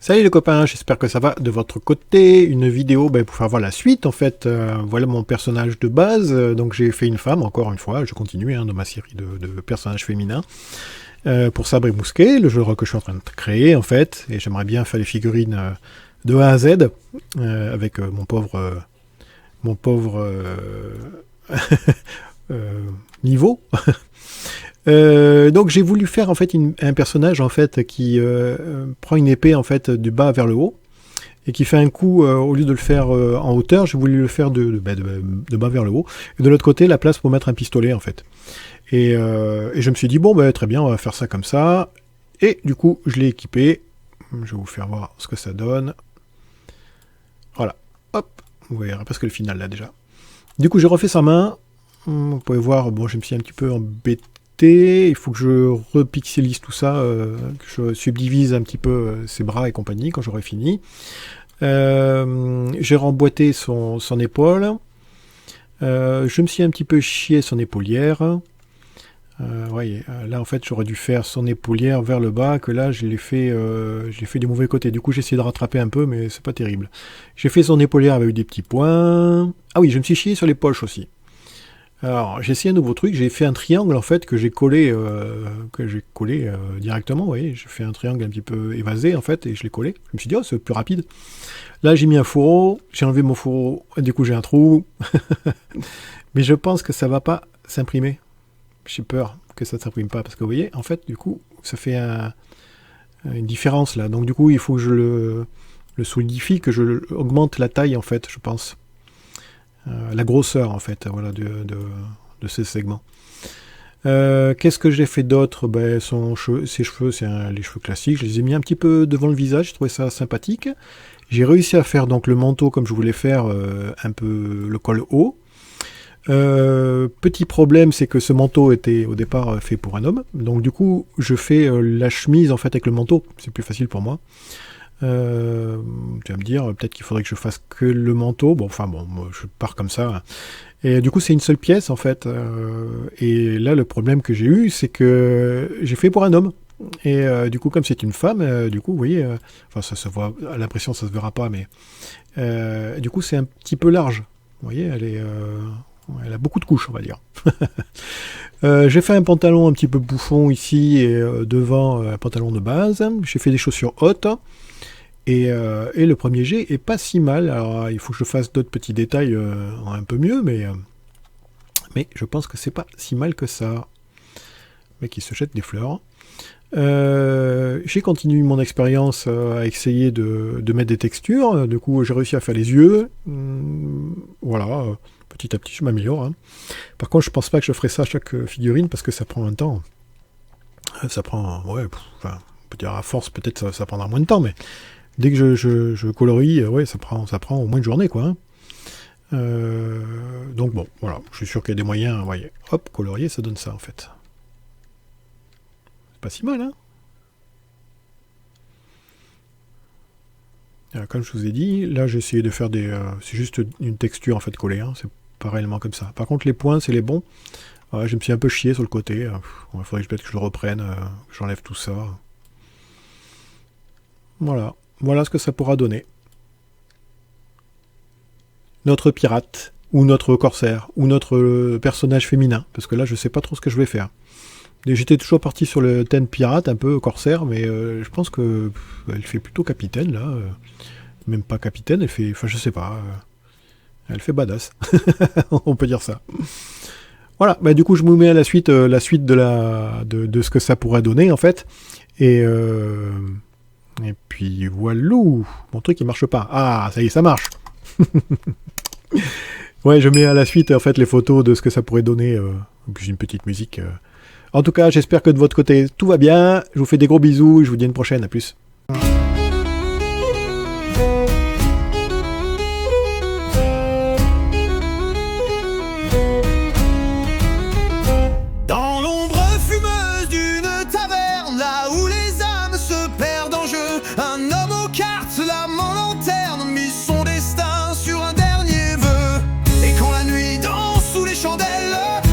Salut les copains, j'espère que ça va de votre côté. Une vidéo pour faire voir la suite. En fait, voilà mon personnage de base. Donc j'ai fait une femme, encore une fois. Je continue dans ma série de personnages féminins. Pour Sabre et Mousquet, le jeu de rôle que je suis en train de créer en fait. Et j'aimerais bien faire les figurines de A à Z avec mon pauvre niveau. Donc j'ai voulu faire en fait un personnage en fait qui prend une épée en fait du bas vers le haut et qui fait un coup au lieu de le faire en hauteur, j'ai voulu le faire de bas vers le haut et de l'autre côté la place pour mettre un pistolet en fait. Et je me suis dit bon très bien, on va faire ça comme ça et du coup je l'ai équipé. Je vais vous faire voir ce que ça donne. Voilà, hop, vous verrez presque le final là déjà. Du coup j'ai refait sa main. Vous pouvez voir, bon je me suis un petit peu embêté. Il faut que je repixelise tout ça, que je subdivise un petit peu ses bras et compagnie quand j'aurai fini. J'ai remboîté son épaule. Je me suis un petit peu chié son épaulière. Voyez, là en fait j'aurais dû faire son épaulière vers le bas, que là je l'ai fait du mauvais côté. Du coup j'ai essayé de rattraper un peu, mais c'est pas terrible. J'ai fait son épaulière avec des petits points. Ah oui, je me suis chié sur les poches aussi. Alors, j'ai essayé un nouveau truc, j'ai fait un triangle en fait que j'ai collé directement, vous voyez, j'ai fait un triangle un petit peu évasé en fait et je l'ai collé. Je me suis dit oh c'est plus rapide. Là j'ai mis un fourreau, j'ai enlevé mon fourreau, et du coup j'ai un trou. Mais je pense que ça va pas s'imprimer. J'ai peur que ça ne s'imprime pas parce que vous voyez, en fait du coup ça fait une différence là. Donc du coup il faut que je le solidifie, que je augmente la taille en fait, je pense. La grosseur en fait voilà, de ces segments. Qu'est-ce que j'ai fait d'autre? Ses cheveux, c'est les cheveux classiques, je les ai mis un petit peu devant le visage, je trouvais ça sympathique. J'ai réussi à faire donc le manteau comme je voulais faire, un peu le col haut. Petit problème, c'est que ce manteau était au départ fait pour un homme, donc du coup je fais la chemise en fait avec le manteau, c'est plus facile pour moi. Tu vas me dire peut-être qu'il faudrait que je fasse que le manteau, moi, je pars comme ça et du coup c'est une seule pièce en fait, et là le problème que j'ai eu c'est que j'ai fait pour un homme et du coup comme c'est une femme, du coup vous voyez, ça se voit à l'impression, ça se verra pas, mais du coup c'est un petit peu large, vous voyez, elle a beaucoup de couches on va dire. J'ai fait un pantalon un petit peu bouffon ici et devant un pantalon de base, j'ai fait des chaussures hautes. Et le premier jet est pas si mal. Alors il faut que je fasse d'autres petits détails un peu mieux, mais je pense que c'est pas si mal que ça. Le mec il se jette des fleurs. J'ai continué mon expérience à essayer de mettre des textures. Du coup j'ai réussi à faire les yeux. Voilà, petit à petit je m'améliore. Hein. Par contre je pense pas que je ferai ça à chaque figurine parce que ça prend un temps. Ça prend, on peut dire à force peut-être ça prendra moins de temps, mais dès que je colorie, ça prend au moins une journée, quoi. Hein. Donc bon, voilà, je suis sûr qu'il y a des moyens, voyez, hop, colorier, ça donne ça, en fait. C'est pas si mal, hein. Alors, comme je vous ai dit, là j'ai essayé de faire c'est juste une texture, en fait, collée, hein. C'est pas réellement comme ça. Par contre, les points, c'est les bons. Je me suis un peu chié sur le côté. Il faudrait peut-être que je le reprenne, que j'enlève tout ça. Voilà ce que ça pourra donner. Notre pirate, ou notre corsaire, ou notre personnage féminin, parce que là je sais pas trop ce que je vais faire. J'étais toujours parti sur le thème pirate, un peu corsaire, mais je pense que elle fait plutôt capitaine là. Même pas capitaine, elle fait, je sais pas. Elle fait badass. On peut dire ça. Voilà, du coup je me mets à la suite de ce que ça pourrait donner en fait. Et puis voilà, mon truc il marche pas. Ah, ça y est, ça marche. Ouais, je mets à la suite en fait les photos de ce que ça pourrait donner, puis une petite musique. En tout cas, j'espère que de votre côté tout va bien. Je vous fais des gros bisous, je vous dis à une prochaine, à plus. Dans l'ombre fumeuse d'une taverne, là où les âmes se perdent en jeu, un homme aux cartes, l'âme en lanterne, mit son destin sur un dernier vœu. Et quand la nuit danse sous les chandelles,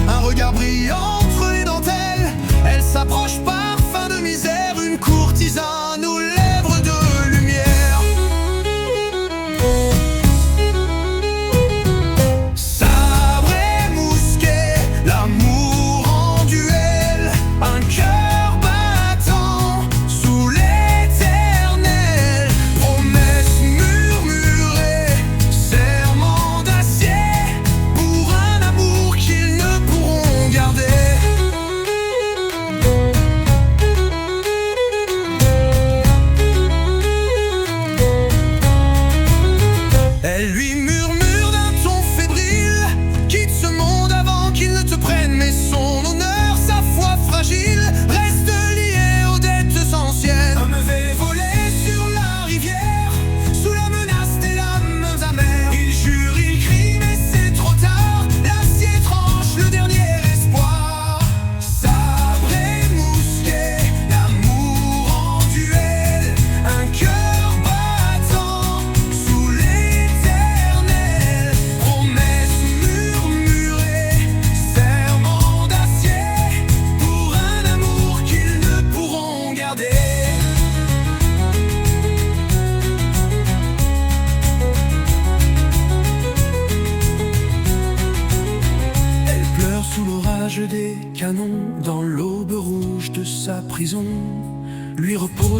un regard brille entre les dentelles, elle s'approche parfum de misère, une courtisane aux lèvres de lumière.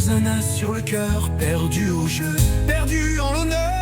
pose un as sur le cœur, perdu au jeu, perdu en l'honneur.